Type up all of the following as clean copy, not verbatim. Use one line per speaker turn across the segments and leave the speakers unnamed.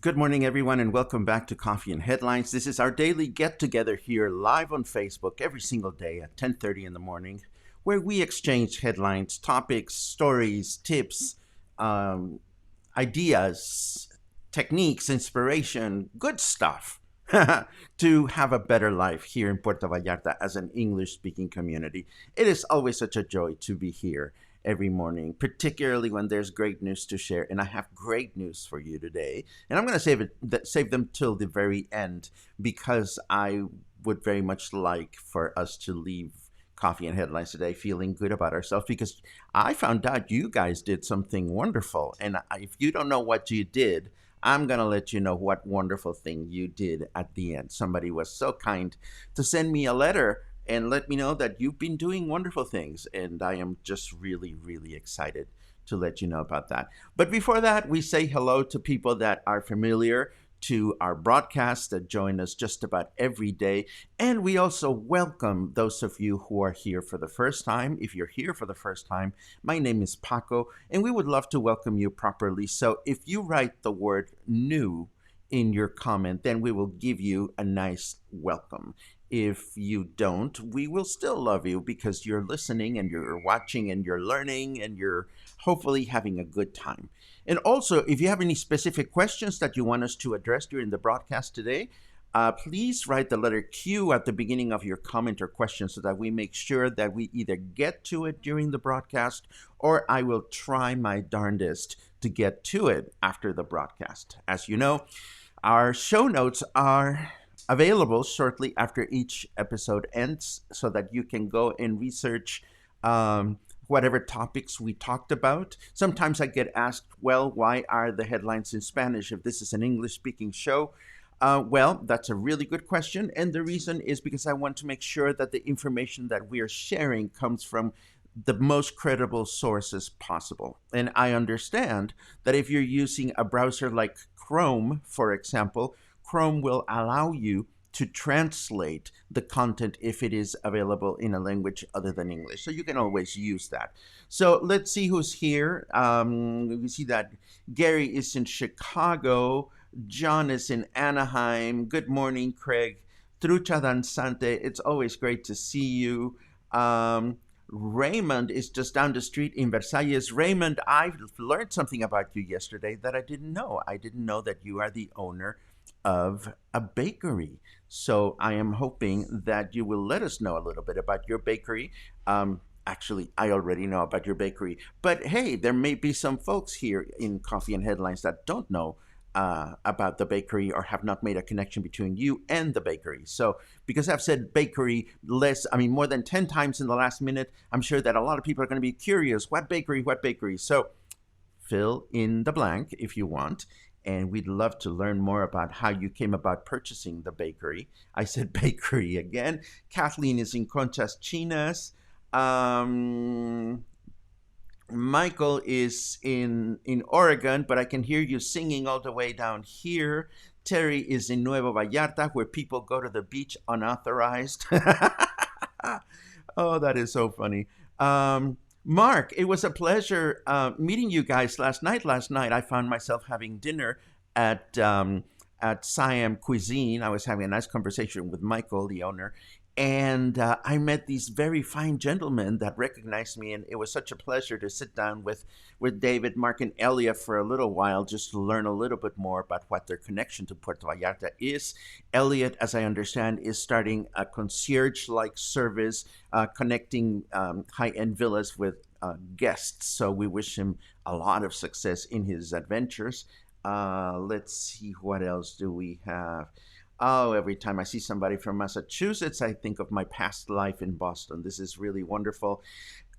Good morning, everyone, and welcome back to Coffee and Headlines. This is our daily get-together here live on Facebook every single day at 10:30 in the morning, where we exchange headlines, topics, stories, tips, ideas, techniques, inspiration, good stuff to have a better life here in Puerto Vallarta as an English-speaking community. It is always such a joy to be here every morning, particularly when there's great news to share. And I have great news for you today. And I'm going to save them till the very end, because I would very much like for us to leave Coffee and Headlines today feeling good about ourselves, because I found out you guys did something wonderful. And if you don't know what you did, I'm going to let you know what wonderful thing you did at the end. Somebody was so kind to send me a letter and let me know that you've been doing wonderful things. And I am just really, really excited to let you know about that. But before that, we say hello to people that are familiar to our broadcast that join us just about every day. And we also welcome those of you who are here for the first time. If you're here for the first time, my name is Paco, and we would love to welcome you properly. So if you write the word new in your comment, then we will give you a nice welcome. If you don't, we will still love you, because you're listening and you're watching and you're learning and you're hopefully having a good time. And also, if you have any specific questions that you want us to address during the broadcast today, please write the letter Q at the beginning of your comment or question, so that we make sure that we either get to it during the broadcast, or I will try my darndest to get to it after the broadcast. As you know, our show notes are available shortly after each episode ends, so that you can go and research whatever topics we talked about. Sometimes I get asked, well, why are the headlines in Spanish if this is an English-speaking show? Well, that's a really good question. And the reason is because I want to make sure that the information that we are sharing comes from the most credible sources possible. And I understand that if you're using a browser like Chrome, for example, Chrome will allow you to translate the content if it is available in a language other than English. So you can always use that. So let's see who's here. We see that Gary is in Chicago. John is in Anaheim. Good morning, Craig. Trucha Danzante, it's always great to see you. Raymond is just down the street in Versailles. Raymond, I've learned something about you yesterday that I didn't know. I didn't know that you are the owner of a bakery. So I am hoping that you will let us know a little bit about your bakery. Actually, I already know about your bakery. But hey, there may be some folks here in Coffee and Headlines that don't know about the bakery, or have not made a connection between you and the bakery. So because I've said bakery more than 10 times in the last minute, I'm sure that a lot of people are going to be curious, what bakery? So fill in the blank if you want. And we'd love to learn more about how you came about purchasing the bakery. I said bakery again. Kathleen is in Conchas Chinas. Michael is in Oregon, but I can hear you singing all the way down here. Terry is in Nuevo Vallarta, where people go to the beach unauthorized. Oh, that is so funny. Mark, it was a pleasure meeting you guys last night. I found myself having dinner at Siam Cuisine. I was having a nice conversation with Michael, the owner, And I met these very fine gentlemen that recognized me, and it was such a pleasure to sit down with David, Mark, and Elia for a little while just to learn a little bit more about what their connection to Puerto Vallarta is. Elliot, as I understand, is starting a concierge-like service connecting high-end villas with guests. So we wish him a lot of success in his adventures. Let's see, what else do we have? Oh, every time I see somebody from Massachusetts, I think of my past life in Boston. This is really wonderful.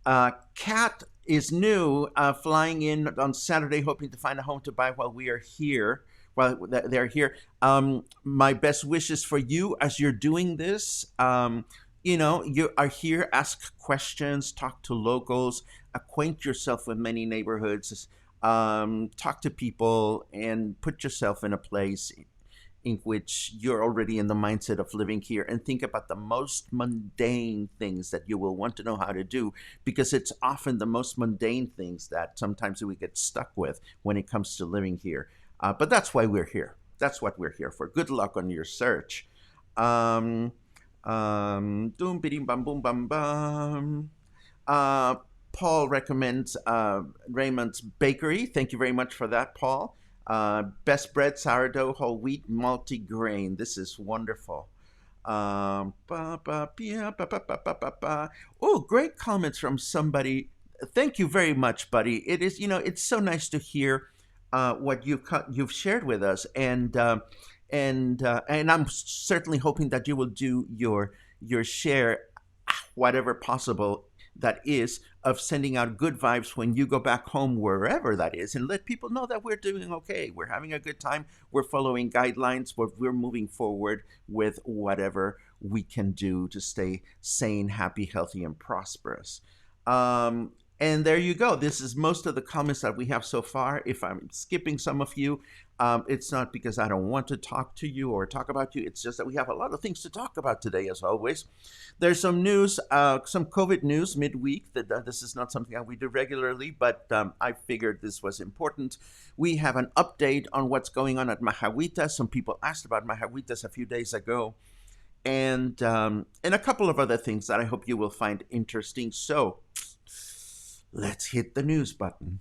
Kat is new, flying in on Saturday, hoping to find a home to buy while we are here. While they're here, my best wishes for you as you're doing this. You are here. Ask questions, talk to locals, acquaint yourself with many neighborhoods, talk to people, and put yourself in a place in which you're already in the mindset of living here, and think about the most mundane things that you will want to know how to do, because it's often the most mundane things that sometimes we get stuck with when it comes to living here. But that's why we're here. That's what we're here for. Good luck on your search. Doom bidim bam boom bam bam. Paul recommends Raymond's Bakery. Thank you very much for that, Paul. Best bread, sourdough, whole wheat, multi-grain. This is wonderful. Oh, great comments from somebody. Thank you very much, buddy. It is, it's so nice to hear what you've shared with us, and I'm certainly hoping that you will do your share, whatever possible that is, of sending out good vibes when you go back home, wherever that is, and let people know that we're doing okay. We're having a good time. We're following guidelines. We're moving forward with whatever we can do to stay sane, happy, healthy, and prosperous. And there you go. This is most of the comments that we have so far. If I'm skipping some of you, it's not because I don't want to talk to you or talk about you. It's just that we have a lot of things to talk about today, as always. There's some news, some COVID news midweek. This is not something that we do regularly, but I figured this was important. We have an update on what's going on at Mahahuitas. Some people asked about Mahahuitas a few days ago. And a couple of other things that I hope you will find interesting. So let's hit the news button.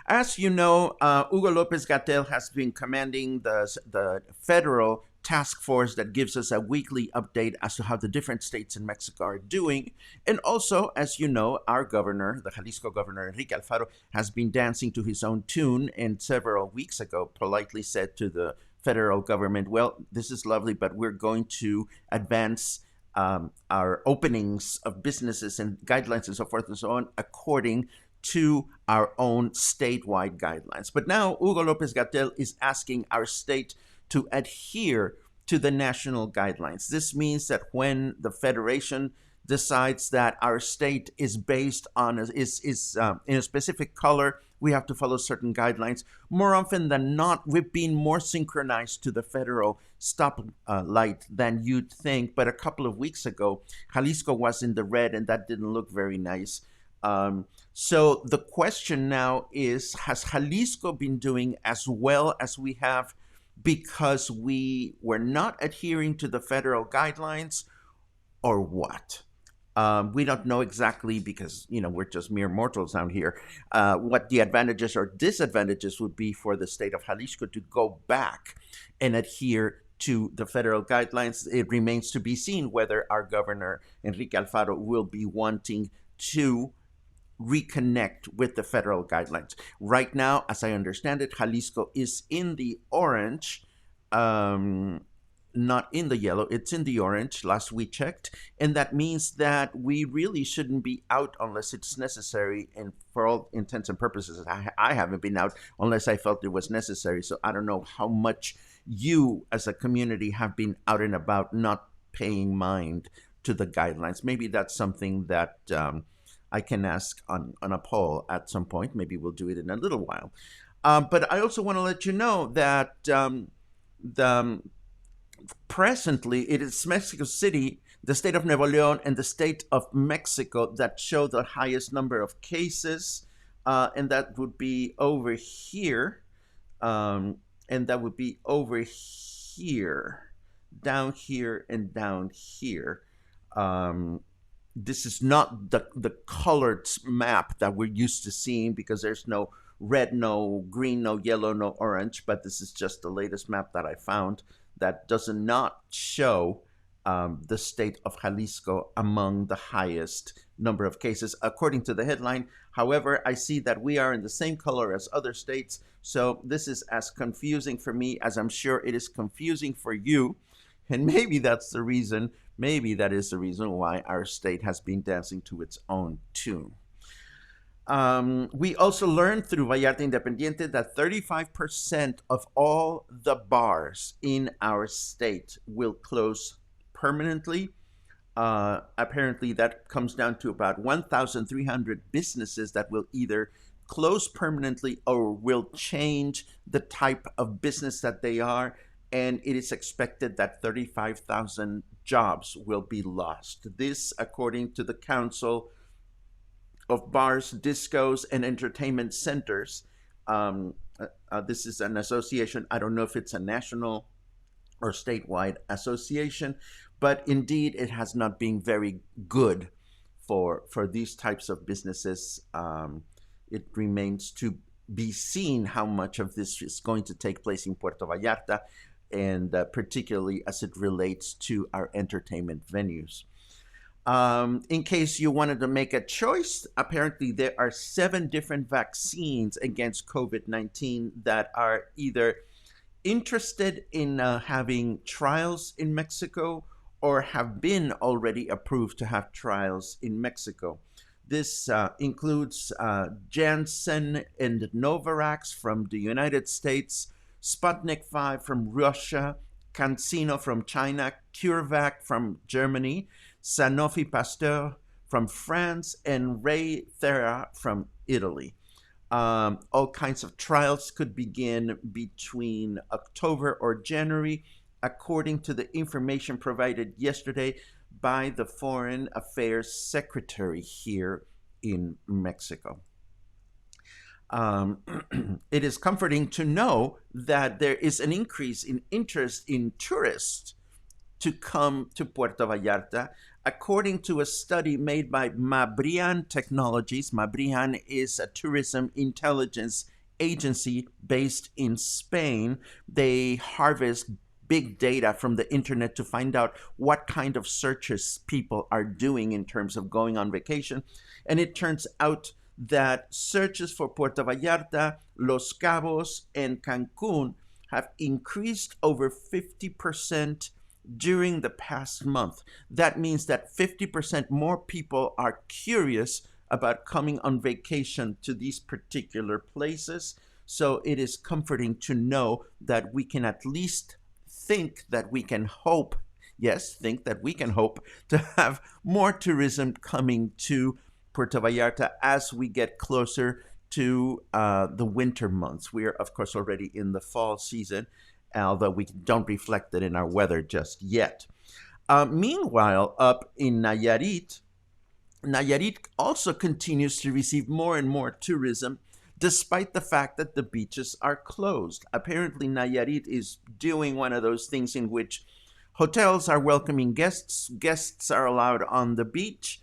As you know, Hugo López-Gatell has been commanding the federal task force that gives us a weekly update as to how the different states in Mexico are doing. And also, as you know, our governor, the Jalisco governor, Enrique Alfaro, has been dancing to his own tune, and several weeks ago politely said to the federal government, well, this is lovely, but we're going to advance our openings of businesses and guidelines and so forth and so on according to our own statewide guidelines. But now Hugo López-Gatell is asking our state to adhere to the national guidelines. This means that when the federation decides that our state is based on is in a specific color, we have to follow certain guidelines. More often than not, we've been more synchronized to the federal stoplight than you'd think. But a couple of weeks ago, Jalisco was in the red, and that didn't look very nice. So the question now is, has Jalisco been doing as well as we have because we were not adhering to the federal guidelines, or what? We don't know exactly, because we're just mere mortals down here, what the advantages or disadvantages would be for the state of Jalisco to go back and adhere to the federal guidelines. It remains to be seen whether our governor, Enrique Alfaro, will be wanting to reconnect with the federal guidelines. Right now, as I understand it, Jalisco is in the orange, not in the yellow. It's in the orange, last we checked, and that means that we really shouldn't be out unless it's necessary. And for all intents and purposes, I haven't been out unless I felt it was necessary. So I don't know how much you as a community have been out and about, not paying mind to the guidelines. Maybe that's something that I can ask on a poll at some point. Maybe we'll do it in a little while. But I also want to let you know that presently it is Mexico City, the state of Nuevo León, and the state of Mexico that show the highest number of cases. And that would be over here. and that would be over here, down here, and down here. Um, this is not the colored map that we're used to seeing because there's no red, no green, no yellow, no orange, but this is just the latest map that I found that does not show the state of Jalisco among the highest number of cases, according to the headline. However, I see that we are in the same color as other states, so this is as confusing for me as I'm sure it is confusing for you. And maybe that's the reason, maybe that is the reason why our state has been dancing to its own tune. We also learned through Vallarta Independiente that 35% of all the bars in our state will close permanently. Apparently, that comes down to about 1,300 businesses that will either close permanently or will change the type of business that they are. And it is expected that 35,000 jobs will be lost. This, according to the Council of Bars, Discos, and Entertainment Centers. This is an association. I don't know if it's a national or statewide association, but indeed it has not been very good for these types of businesses. It remains to be seen how much of this is going to take place in Puerto Vallarta, and particularly as it relates to our entertainment venues. In case you wanted to make a choice, apparently there are 7 different vaccines against COVID-19 that are either interested in having trials in Mexico or have been already approved to have trials in Mexico. This includes Janssen and Novavax from the United States, Sputnik 5 from Russia, CanSino from China, CureVac from Germany, Sanofi Pasteur from France, and Riviera from Italy. All kinds of trials could begin between October or January, according to the information provided yesterday by the Foreign Affairs Secretary here in Mexico. It is comforting to know that there is an increase in interest in tourists to come to Puerto Vallarta, according to a study made by Mabrian Technologies. Mabrian is a tourism intelligence agency based in Spain. They harvest big data from the internet to find out what kind of searches people are doing in terms of going on vacation. And it turns out that searches for Puerto Vallarta, Los Cabos, and Cancun have increased over 50% during the past month. That means that 50% more people are curious about coming on vacation to these particular places. So it is comforting to know that we can at least think that we can hope, yes, think that we can hope to have more tourism coming to Puerto Vallarta as we get closer to the winter months. We are, of course, already in the fall season, although we don't reflect it in our weather just yet. Meanwhile, up in Nayarit, Nayarit also continues to receive more and more tourism, despite the fact that the beaches are closed. Apparently, Nayarit is doing one of those things in which hotels are welcoming guests, guests are allowed on the beach,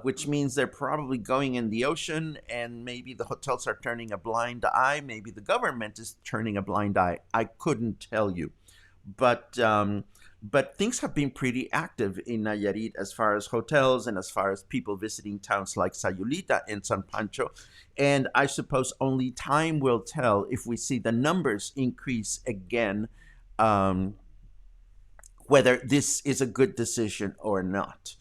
which means they're probably going in the ocean, and maybe the hotels are turning a blind eye. Maybe the government is turning a blind eye. I couldn't tell you. But things have been pretty active in Nayarit as far as hotels and as far as people visiting towns like Sayulita and San Pancho. And I suppose only time will tell if we see the numbers increase again, whether this is a good decision or not.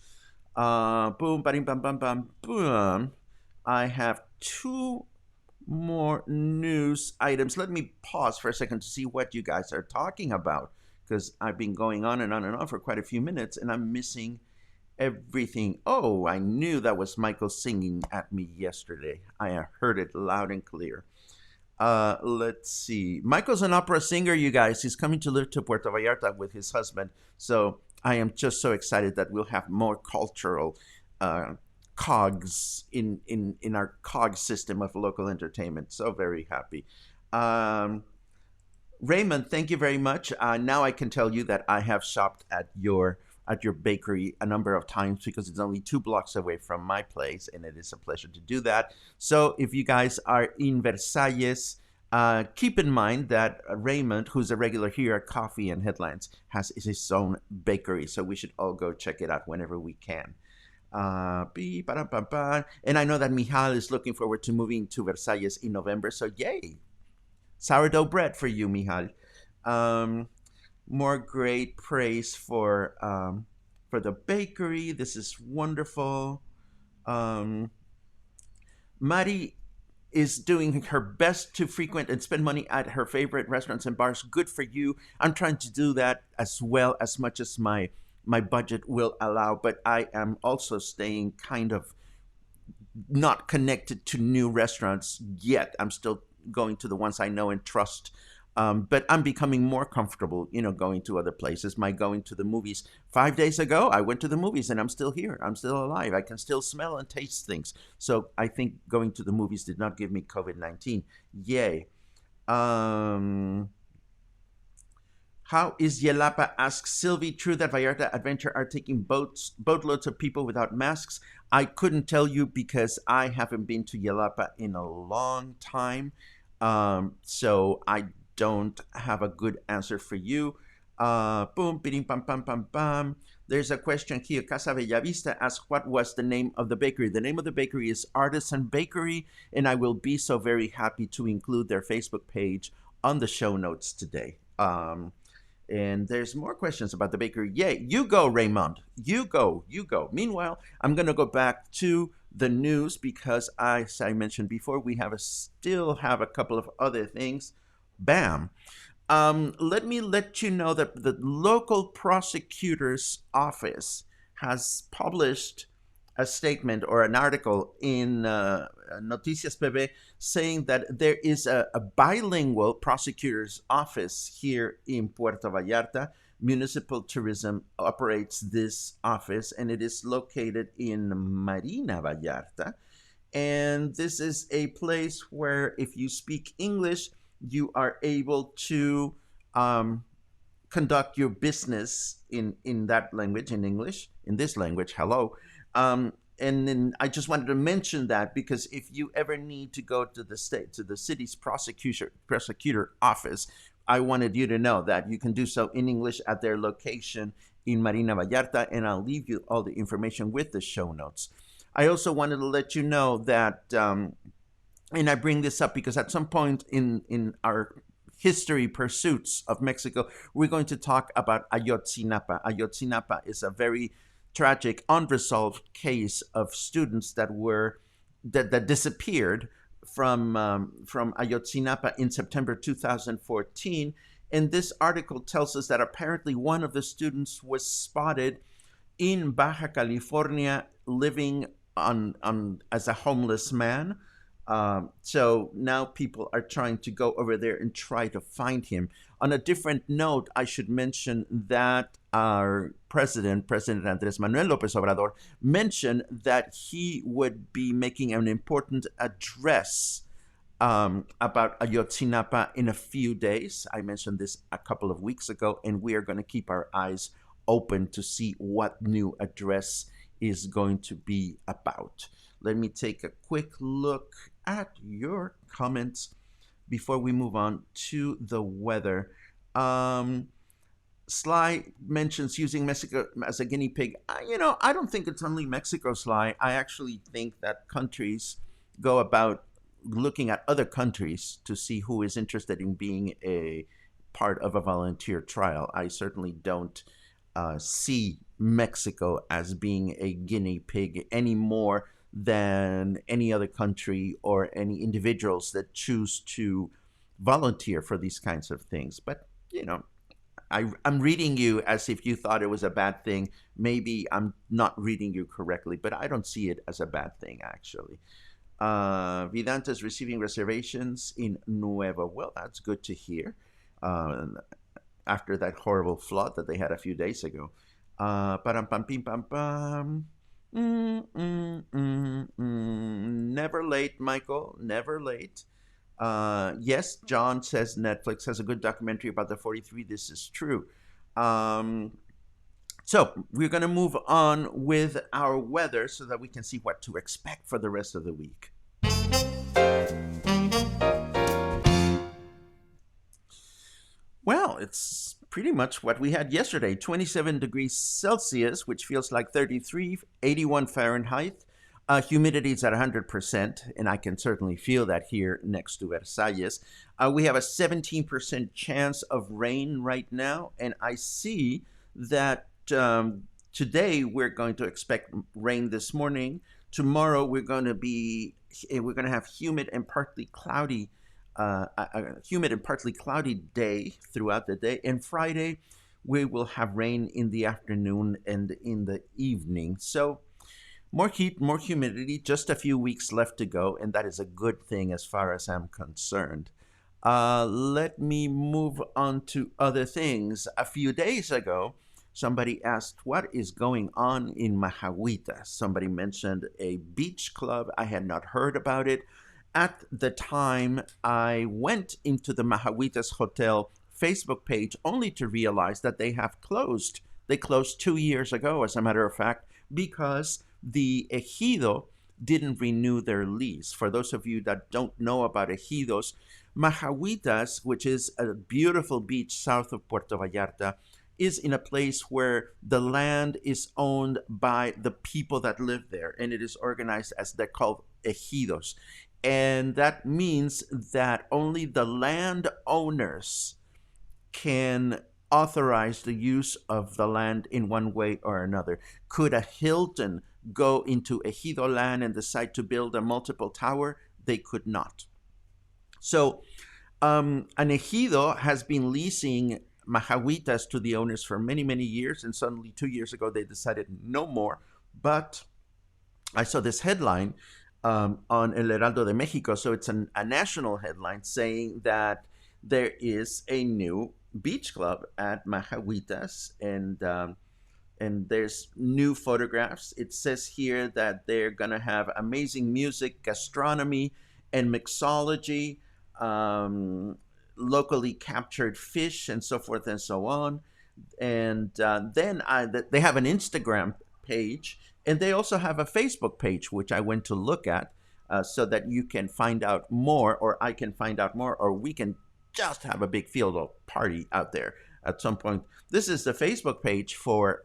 Boom, bam, bam, bam, bam, boom. I have 2 more news items. Let me pause for a second to see what you guys are talking about, because I've been going on and on and on for quite a few minutes and I'm missing everything. Oh, I knew that was Michael singing at me yesterday. I heard it loud and clear. Let's see. Michael's an opera singer, you guys. He's coming to live to Puerto Vallarta with his husband. So I am just so excited that we'll have more cultural cogs in our cog system of local entertainment. So very happy. Raymond, thank you very much. Now I can tell you that I have shopped at your bakery a number of times because it's only 2 blocks away from my place, and it is a pleasure to do that. So if you guys are in Versalles, keep in mind that Raymond, who's a regular here at Coffee and Headlines, has his own bakery. So we should all go check it out whenever we can. And I know that Michal is looking forward to moving to Versalles in November. So yay! Sourdough bread for you, Michal. Um, More great praise for the bakery. This is wonderful. Um, Mari is doing her best to frequent and spend money at her favorite restaurants and bars. Good for you. I'm trying to do that as well, as much as my budget will allow, but I am also staying kind of not connected to new restaurants yet. I'm still going to the ones I know and trust. But I'm becoming more comfortable, going to other places. My going to the movies 5 days ago, I went to the movies and I'm still here. I'm still alive. I can still smell and taste things. So I think going to the movies did not give me COVID-19. Yay. How is Yelapa? Asks Sylvie. True that Vallarta Adventure are taking boatloads of people without masks? I couldn't tell you because I haven't been to Yelapa in a long time. So I don't have a good answer for you. Boom, bidding, pam, pam, pam, pam. There's a question here. Casa Bellavista asks, what was the name of the bakery? The name of the bakery is Artisan Bakery, and I will be so very happy to include their Facebook page on the show notes today. And there's more questions about the bakery. Yay, you go, Raymond. You go. Meanwhile, I'm going to go back to the news because, as I mentioned before, we still have a couple of other things. Bam. Let me let you know that the local prosecutor's office has published a statement or an article in Noticias PB saying that there is a bilingual prosecutor's office here in Puerto Vallarta. Municipal Tourism operates this office, and it is located in Marina Vallarta. And this is a place where if you speak English, you are able to conduct your business in that language, in English, in this language, hello. And then I just wanted to mention that because if you ever need to go to the city's prosecutor office, I wanted you to know that you can do so in English at their location in Marina Vallarta, and I'll leave you all the information with the show notes. I also wanted to let you know that, and I bring this up because at some point in our history pursuits of Mexico, we're going to talk about Ayotzinapa. Ayotzinapa is a very tragic, unresolved case of students that disappeared from Ayotzinapa in September 2014. And this article tells us that apparently one of the students was spotted in Baja California living as a homeless man. So now people are trying to go over there and try to find him. On a different note, I should mention that our President Andrés Manuel López Obrador, mentioned that he would be making an important address about Ayotzinapa in a few days. I mentioned this a couple of weeks ago, and we are going to keep our eyes open to see what new address is going to be about. Let me take a quick look at your comments before we move on to the weather. Sly mentions using Mexico as a guinea pig. I don't think it's only Mexico, Sly. I actually think that countries go about looking at other countries to see who is interested in being a part of a volunteer trial. I certainly don't see Mexico as being a guinea pig any more than any other country or any individuals that choose to volunteer for these kinds of things. But, I'm reading you as if you thought it was a bad thing. Maybe I'm not reading you correctly, but I don't see it as a bad thing, actually. Vidanta is receiving reservations in Nuevo. Well, that's good to hear. After that horrible flood that they had a few days ago. Never late, Michael. Never late. Yes, John says Netflix has a good documentary about the 43. This is true. Um, so we're going to move on with our weather so that we can see what to expect for the rest of the week. Well, it's pretty much what we had yesterday, 27 degrees Celsius, which feels like 33, 81 Fahrenheit. Humidity is at 100%, and I can certainly feel that here next to Versalles. We have a 17% chance of rain right now, and I see that today we're going to expect rain this morning. Tomorrow we're going to have a humid and partly cloudy day throughout the day. And Friday, we will have rain in the afternoon and in the evening. So more heat, more humidity, just a few weeks left to go. And that is a good thing as far as I'm concerned. Let me move on to other things. A few days ago, somebody asked, what is going on in Mahahuita? Somebody mentioned a beach club. I had not heard about it. At the time, I went into the Mahahuitas Hotel Facebook page only to realize that they have closed. They closed 2 years ago, as a matter of fact, because the ejido didn't renew their lease. For those of you that don't know about ejidos, Mahahuitas, which is a beautiful beach south of Puerto Vallarta, is in a place where the land is owned by the people that live there, and it is organized as they're called ejidos. And that means that only the landowners can authorize the use of the land in one way or another. Could a Hilton go into ejido land and decide to build a multiple tower? They could not. So an ejido has been leasing Mahahuitas to the owners for many, many years, and suddenly 2 years ago they decided no more. But I saw this headline on El Heraldo de Mexico, so it's a national headline saying that there is a new beach club at Mahahuitas, and there's new photographs. It says here that they're gonna have amazing music, gastronomy, and mixology. Locally captured fish and so forth and so on. And then they have an Instagram page, and they also have a Facebook page, which I went to look at so that you can find out more, or I can find out more, or we can just have a big field party out there at some point. This is the Facebook page for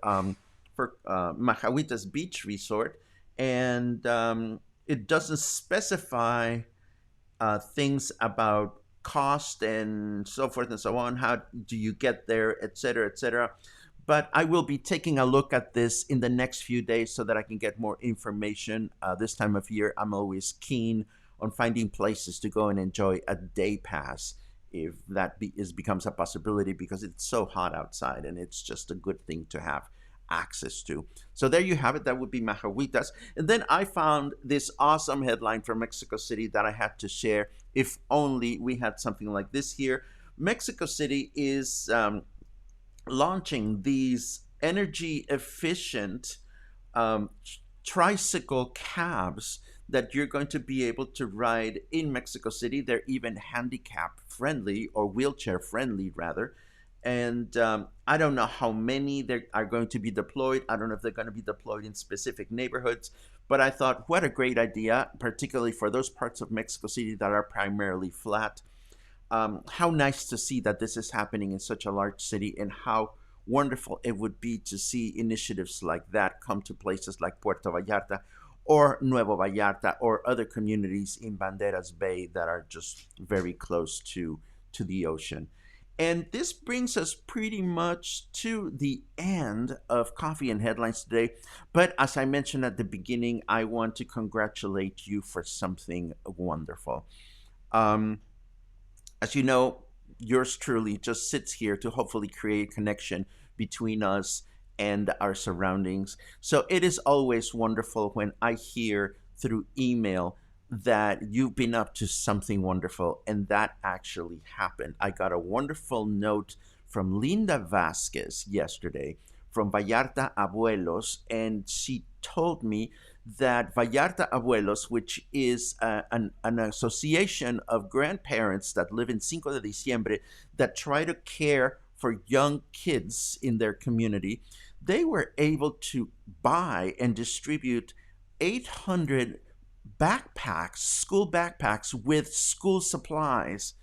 Mahahuitas Beach Resort, and it doesn't specify things about cost and so forth and so on. How do you get there, et cetera, et cetera. But I will be taking a look at this in the next few days so that I can get more information. This time of year, I'm always keen on finding places to go and enjoy a day pass, if that becomes a possibility, because it's so hot outside and it's just a good thing to have access to. So there you have it. That would be Mahahuitas. And then I found this awesome headline from Mexico City that I had to share. If only we had something like this here. Mexico City is launching these energy efficient tricycle cabs that you're going to be able to ride in Mexico City. They're even handicap friendly, or wheelchair friendly rather. And I don't know how many there are going to be deployed. I don't know if they're going to be deployed in specific neighborhoods, but I thought, what a great idea, particularly for those parts of Mexico City that are primarily flat. How nice to see that this is happening in such a large city, and how wonderful it would be to see initiatives like that come to places like Puerto Vallarta or Nuevo Vallarta or other communities in Banderas Bay that are just very close to the ocean. And this brings us pretty much to the end of Coffee and Headlines today. But as I mentioned at the beginning, I want to congratulate you for something wonderful. As you know, yours truly just sits here to hopefully create a connection between us and our surroundings. So it is always wonderful when I hear through email that you've been up to something wonderful, and that actually happened. I got a wonderful note from Linda Vasquez yesterday from Vallarta Abuelos, and she told me that Vallarta Abuelos, which is an association of grandparents that live in Cinco de Diciembre that try to care for young kids in their community, they were able to buy and distribute 800 backpacks, school backpacks with school supplies,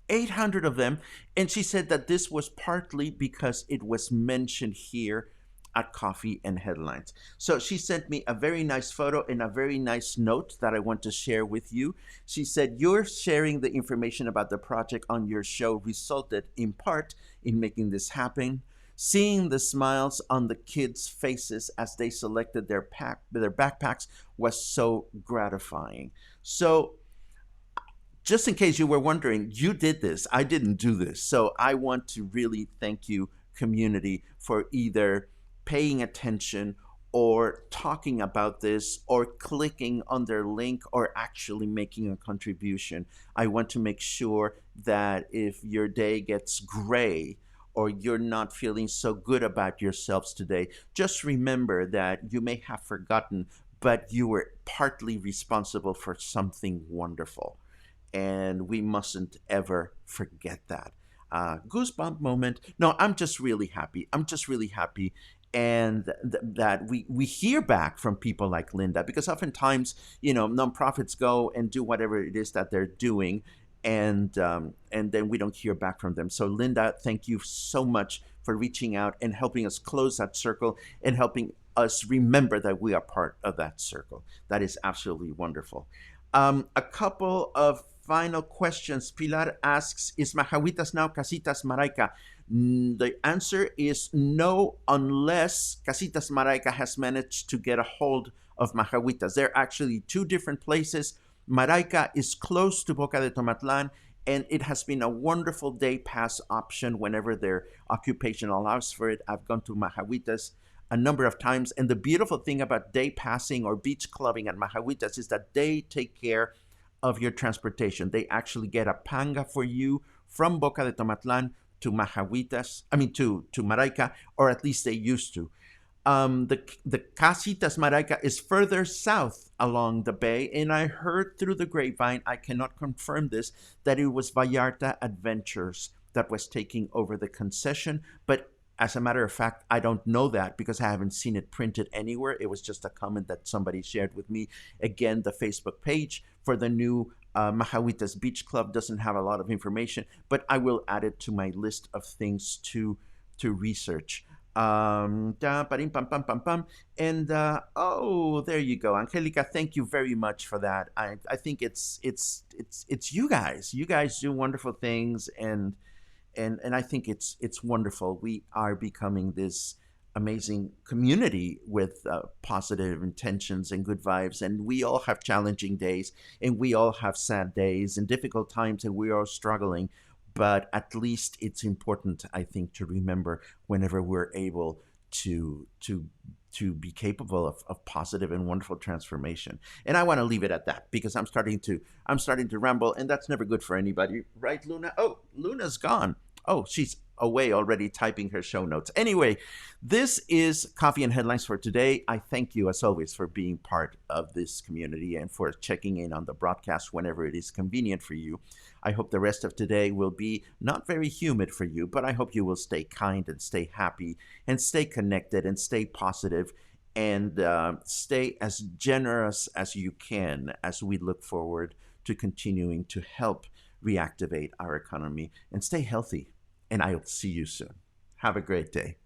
800 of them. And she said that this was partly because it was mentioned here at Coffee and Headlines. So she sent me a very nice photo and a very nice note that I want to share with you. She said, "Your sharing the information about the project on your show resulted in part in making this happen. Seeing the smiles on the kids' faces as they selected their backpacks was so gratifying." So just in case you were wondering, you did this. I didn't do this. So I want to really thank you, community, for either paying attention or talking about this or clicking on their link or actually making a contribution. I want to make sure that if your day gets gray or you're not feeling so good about yourselves today, just remember that you may have forgotten, but you were partly responsible for something wonderful. And we mustn't ever forget that. Goosebump moment. No, I'm just really happy. I'm just really happy. And that we hear back from people like Linda, because oftentimes, nonprofits go and do whatever it is that they're doing, and then we don't hear back from them. So Linda, thank you so much for reaching out and helping us close that circle and helping us remember that we are part of that circle. That is absolutely wonderful. A couple of final questions. Pilar asks, is Majahuitas now Casitas Maraica? The answer is no, unless Casitas Maraica has managed to get a hold of Majahuitas. They're actually two different places. Maraica is close to Boca de Tomatlan, and it has been a wonderful day pass option whenever their occupation allows for it. I've gone to Majahuitas a number of times, and the beautiful thing about day passing or beach clubbing at Majahuitas is that they take care of your transportation. They actually get a panga for you from Boca de Tomatlan to Majahuitas, to Maraica, or at least they used to. The Casitas Maraica is further south along the bay, and I heard through the grapevine, I cannot confirm this, that it was Vallarta Adventures that was taking over the concession, but as a matter of fact, I don't know that because I haven't seen it printed anywhere. It was just a comment that somebody shared with me. Again, the Facebook page for the new Majahuitas Beach Club doesn't have a lot of information, but I will add it to my list of things to research. And oh, there you go, Angelica. Thank you very much for that. I think it's you guys. You guys do wonderful things, and I think it's wonderful. We are becoming this amazing community with positive intentions and good vibes, and we all have challenging days, and we all have sad days and difficult times, and we are struggling. But at least it's important, I think, to remember whenever we're able to be capable of positive and wonderful transformation. And I want to leave it at that because I'm starting to ramble, and that's never good for anybody, right, Luna? Oh, Luna's gone. Oh, she's away already typing her show notes. Anyway, this is Coffee and Headlines for today. I thank you, as always, for being part of this community and for checking in on the broadcast whenever it is convenient for you. I hope the rest of today will be not very humid for you, but I hope you will stay kind and stay happy and stay connected and stay positive and stay as generous as you can as we look forward to continuing to help reactivate our economy, and stay healthy. And I'll see you soon. Have a great day.